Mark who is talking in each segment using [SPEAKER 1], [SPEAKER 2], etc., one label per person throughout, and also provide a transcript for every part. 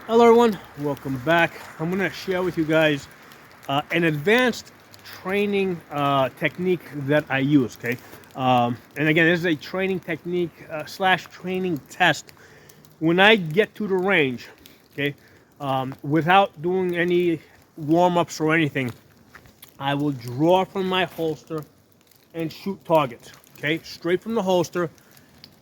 [SPEAKER 1] Hello everyone, welcome back. I'm going to share with you guys an advanced training technique that I use, okay? And again, this is a training technique slash training test. When I get to the range, okay, without doing any warm-ups or anything, I will draw from my holster and shoot targets, okay? Straight from the holster,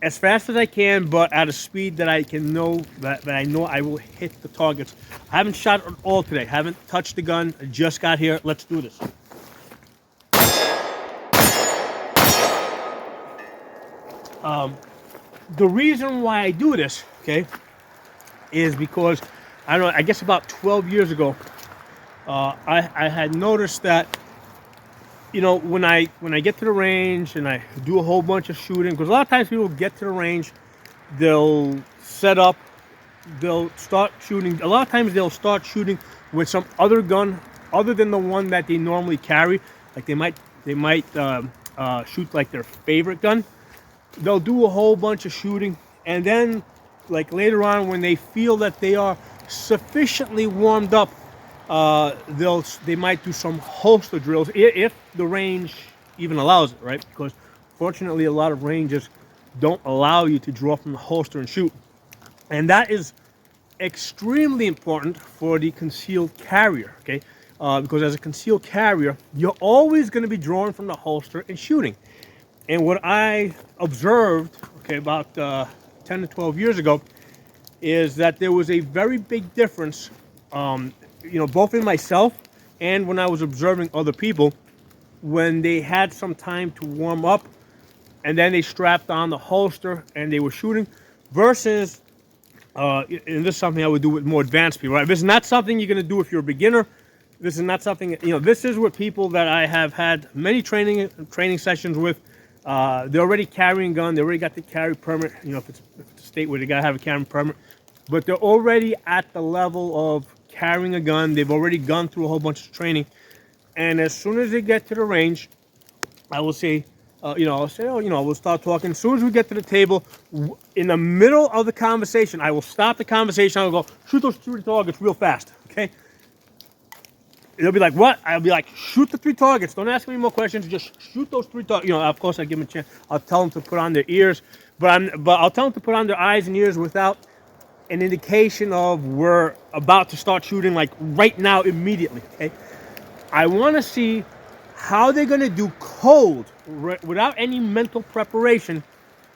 [SPEAKER 1] as fast as I can, but at a speed that I can know that I know I will hit the targets. I haven't shot at all today. Haven't touched the gun. I just got here. Let's do this. The reason why I do this, okay, is because I don't know. I guess about 12 years ago, I had noticed that when I get to the range and I do a whole bunch of shooting, because a lot of times people get to the range, they'll set up, they'll start shooting. A lot of times they'll start shooting with some other gun other than the one that they normally carry. Like they might shoot like their favorite gun. They'll do a whole bunch of shooting, and then like later on when they feel that they are sufficiently warmed up, they might do some holster drills if the range even allows it, right? Because fortunately a lot of ranges don't allow you to draw from the holster and shoot. And that is extremely important for the concealed carrier, okay? Because as a concealed carrier, you're always going to be drawing from the holster and shooting. And what I observed, okay, about 10 to 12 years ago, is that there was a very big difference, both in myself and when I was observing other people, when they had some time to warm up and then they strapped on the holster and they were shooting, versus and this is something I would do with more advanced people, right? This is not something you're going to do if you're a beginner. This is not something, this is with people that I have had many training sessions with. They're already carrying a gun. They already got the carry permit, if it's a state where they got to have a carry permit. But they're already at the level of carrying a gun. They've already gone through a whole bunch of training. And as soon as they get to the range, I will say, we'll start talking. As soon as we get to the table, in the middle of the conversation, I will stop the conversation. I will go, shoot those 3 targets real fast, okay? They'll be like, what? I'll be like, shoot the 3 targets. Don't ask me any more questions. Just shoot those 3 targets. Of course, I give them a chance. I'll tell them to put on their ears, but I'll tell them to put on their eyes and ears without an indication of we're about to start shooting, like right now, immediately, okay? I want to see how they're going to do cold, without any mental preparation,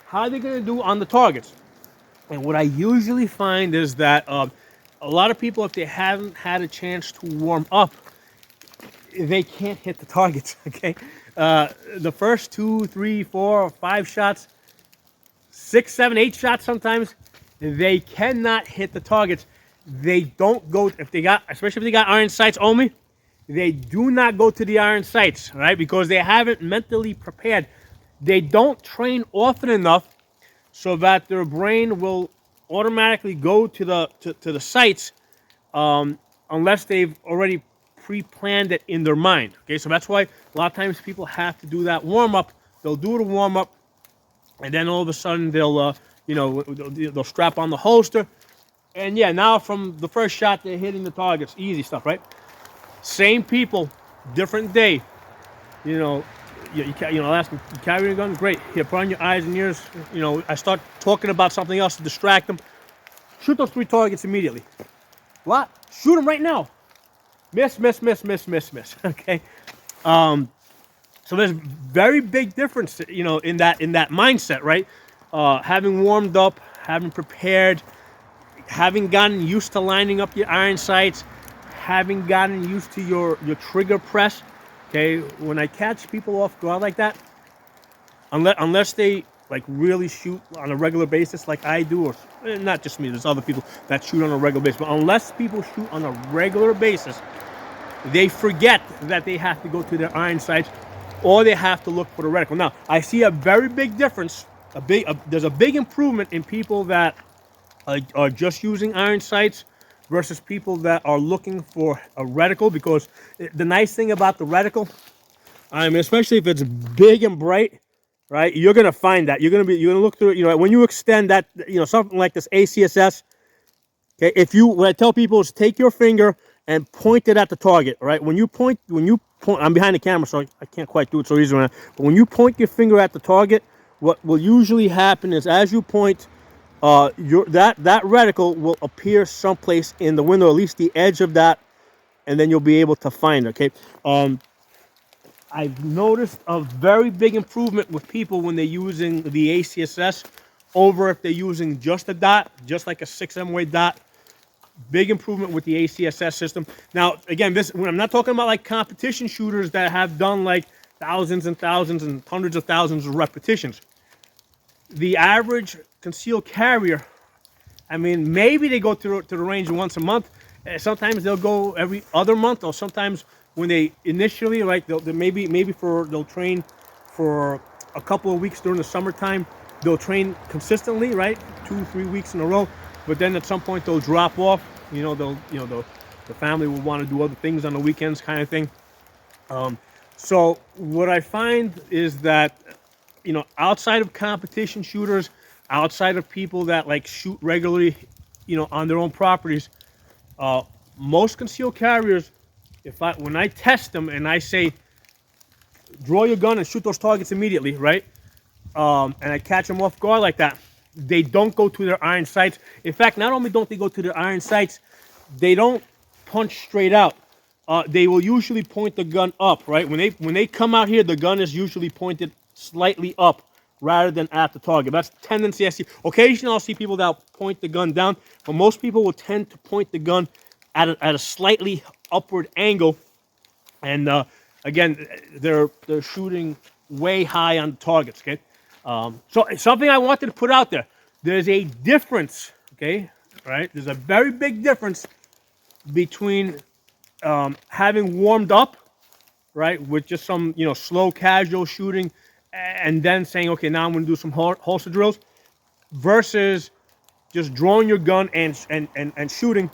[SPEAKER 1] how they're going to do on the targets. And what I usually find is that a lot of people, if they haven't had a chance to warm up, they can't hit the targets, okay? The first 2, 3, 4, 5 shots, 6, 7, 8 shots sometimes, they cannot hit the targets. They don't go, especially if they got iron sights only, they do not go to the iron sights, right? Because they haven't mentally prepared. They don't train often enough so that their brain will automatically go to the sights, unless they've already pre-planned it in their mind. Okay, so that's why a lot of times people have to do that warm-up. They'll do the warm-up, and then all of a sudden they'll strap on the holster, and yeah, now from the first shot they're hitting the targets. Easy stuff, right? Same people, different day. I'll ask them, you carry a gun? Great. Here, put on your eyes and ears. I start talking about something else to distract them. Shoot those 3 targets immediately. What? Shoot them right now. Miss, miss, miss, miss, miss, miss. Okay. So there's very big difference, in that mindset, right? Having warmed up, having prepared, having gotten used to lining up your iron sights, having gotten used to your trigger press. Okay, when I catch people off guard like that, unless they like really shoot on a regular basis like I do, or not just me, there's other people that shoot on a regular basis, but unless people shoot on a regular basis, they forget that they have to go to their iron sights, or they have to look for the reticle. Now, I see a very big difference. There's a big improvement in people that are just using iron sights versus people that are looking for a reticle, because the nice thing about the reticle, especially if it's big and bright, right? You're gonna find that you're gonna look through it. When you extend that, something like this ACSS, Okay, what I tell people is take your finger and point it at the target. Right, when you point, I'm behind the camera, so I can't quite do it so easily. But when you point your finger at the target, what will usually happen is as you point, that reticle will appear someplace in the window, at least the edge of that, and then you'll be able to find it. Okay. I've noticed a very big improvement with people when they're using the ACSS over if they're using just a dot, just like a 6M way dot. Big improvement with the ACSS system. Now, again, when I'm not talking about like competition shooters that have done like thousands and thousands and hundreds of thousands of repetitions. The average concealed carrier, I mean, maybe they go to the range once a month. Sometimes they'll go every other month, or sometimes when they initially, like, they'll train for a couple of weeks during the summertime. They'll train consistently, right, 2-3 weeks in a row. But then at some point they'll drop off. The family will want to do other things on the weekends, kind of thing. So what I find is that, outside of competition shooters, outside of people that like shoot regularly, on their own properties, most concealed carriers, when I test them and I say, draw your gun and shoot those targets immediately, right? And I catch them off guard like that, they don't go to their iron sights. In fact, not only don't they go to their iron sights, they don't punch straight out. They will usually point the gun up, right? When they come out here, the gun is usually pointed slightly up rather than at the target. That's the tendency I see. Occasionally, I'll see people that point the gun down, but most people will tend to point the gun at a slightly upward angle. And again, they're shooting way high on targets. Okay, so something I wanted to put out there. There's a difference. Okay, right? There's a very big difference between having warmed up, right, with just some slow casual shooting, and then saying, okay, now I'm going to do some holster drills, versus just drawing your gun and shooting.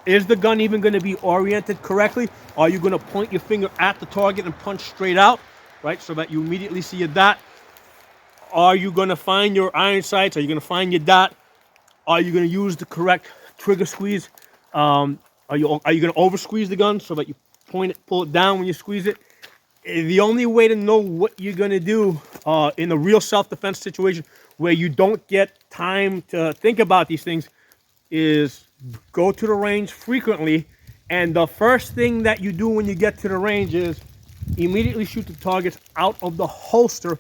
[SPEAKER 1] Is the gun even going to be oriented correctly? Are you going to point your finger at the target and punch straight out, right, so that you immediately see your dot? Are you going to find your iron sights? Are you going to find your dot? Are you going to use the correct trigger squeeze? Are you going to over squeeze the gun so that you pull it down when you squeeze it? The only way to know what you're going to do in a real self-defense situation where you don't get time to think about these things is go to the range frequently, and the first thing that you do when you get to the range is immediately shoot the targets out of the holster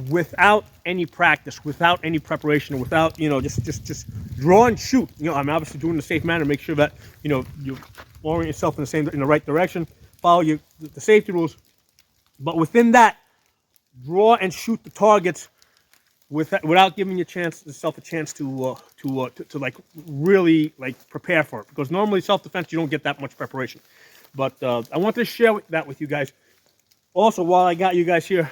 [SPEAKER 1] without any practice, without any preparation, without just draw and shoot. I'm obviously doing it in a safe manner, make sure that you orient yourself in the right direction, follow the safety rules. But within that, draw and shoot the targets without giving yourself a chance to like really like prepare for it, because normally self-defense you don't get that much preparation. But I wanted to share that with you guys. Also, while I got you guys here,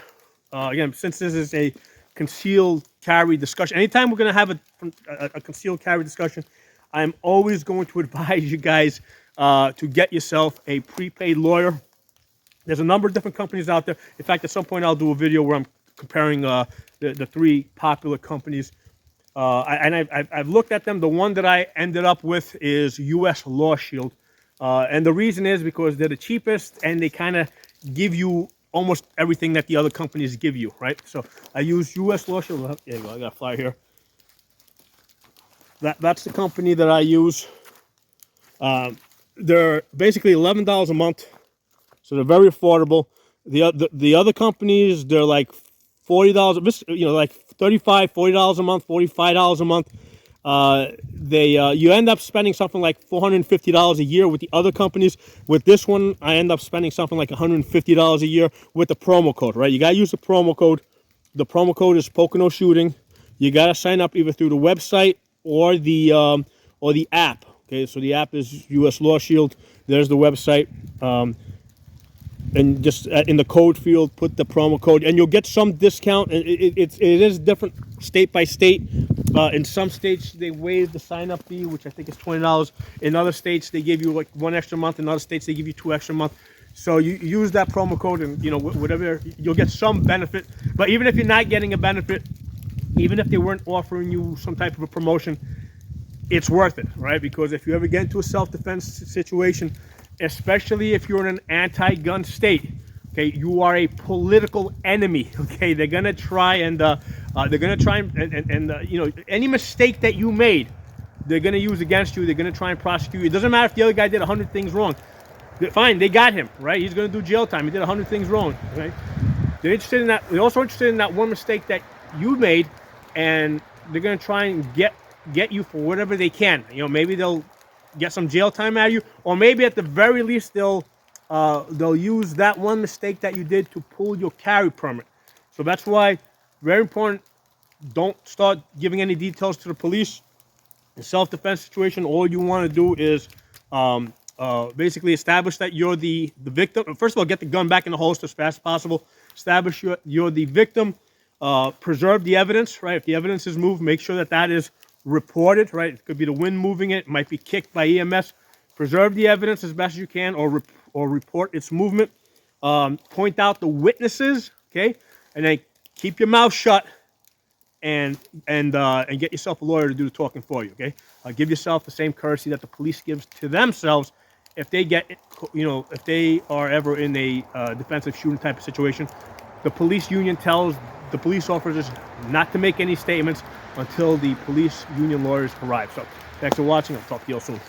[SPEAKER 1] again, since this is a concealed carry discussion, anytime we're going to have a concealed carry discussion, I'm always going to advise you guys to get yourself a prepaid lawyer. There's a number of different companies out there. In fact, at some point I'll do a video where I'm comparing the three popular companies. I've looked at them. The one that I ended up with is US Lawshield. And the reason is because they're the cheapest and they kind of give you almost everything that the other companies give you, right? So I use US Lawshield. There you go, I got a flyer here. That's the company that I use. They're basically $11 a month, so they're very affordable. The other companies, they're like $40, like $35, $40 a month, $45 a month. You end up spending something like $450 a year with the other companies. With this one, I end up spending something like $150 a year with the promo code, right? You got to use the promo code. The promo code is Pocono Shooting. You got to sign up either through the website or the app. Okay, so the app is US Lawshield. There's the website. And just in the code field, put the promo code, and you'll get some discount. It is different state by state. In some states, they waive the sign-up fee, which I think is $20. In other states, they give you like 1 extra month. In other states, they give you 2 extra months. So you use that promo code, and whatever, you'll get some benefit. But even if you're not getting a benefit, even if they weren't offering you some type of a promotion, it's worth it, right? Because if you ever get into a self-defense situation, especially if you're in an anti-gun state, okay, you are a political enemy. Okay, they're gonna try and you know, any mistake that you made, they're gonna use against you. They're gonna try and prosecute you. It doesn't matter if the other guy did 100 things wrong. Fine, they got him, right? He's gonna do jail time. He did 100 things wrong, right? They're interested in that. They're also interested in that one mistake that you made, and they're gonna try and get you for whatever they can. You know, maybe they'll get some jail time out of you, or maybe at the very least they'll use that one mistake that you did to pull your carry permit. So that's why, very important, don't start giving any details to the police. In self-defense situation, all you want to do is basically establish that you're the victim. First of all, get the gun back in the holster as fast as possible. Establish you're the victim. Preserve the evidence, right? If the evidence is moved, make sure that that is reported, right? It could be the wind moving it. It might be kicked by EMS. Preserve the evidence as best as you can, or report its movement. Point out the witnesses, okay? And then keep your mouth shut and get yourself a lawyer to do the talking for you, okay? Give yourself the same courtesy that the police gives to themselves if they get, you know, if they are ever in a defensive shooting type of situation. The police union tells the police officers not to make any statements until the police union lawyers arrive. So thanks for watching. I'll talk to you all soon.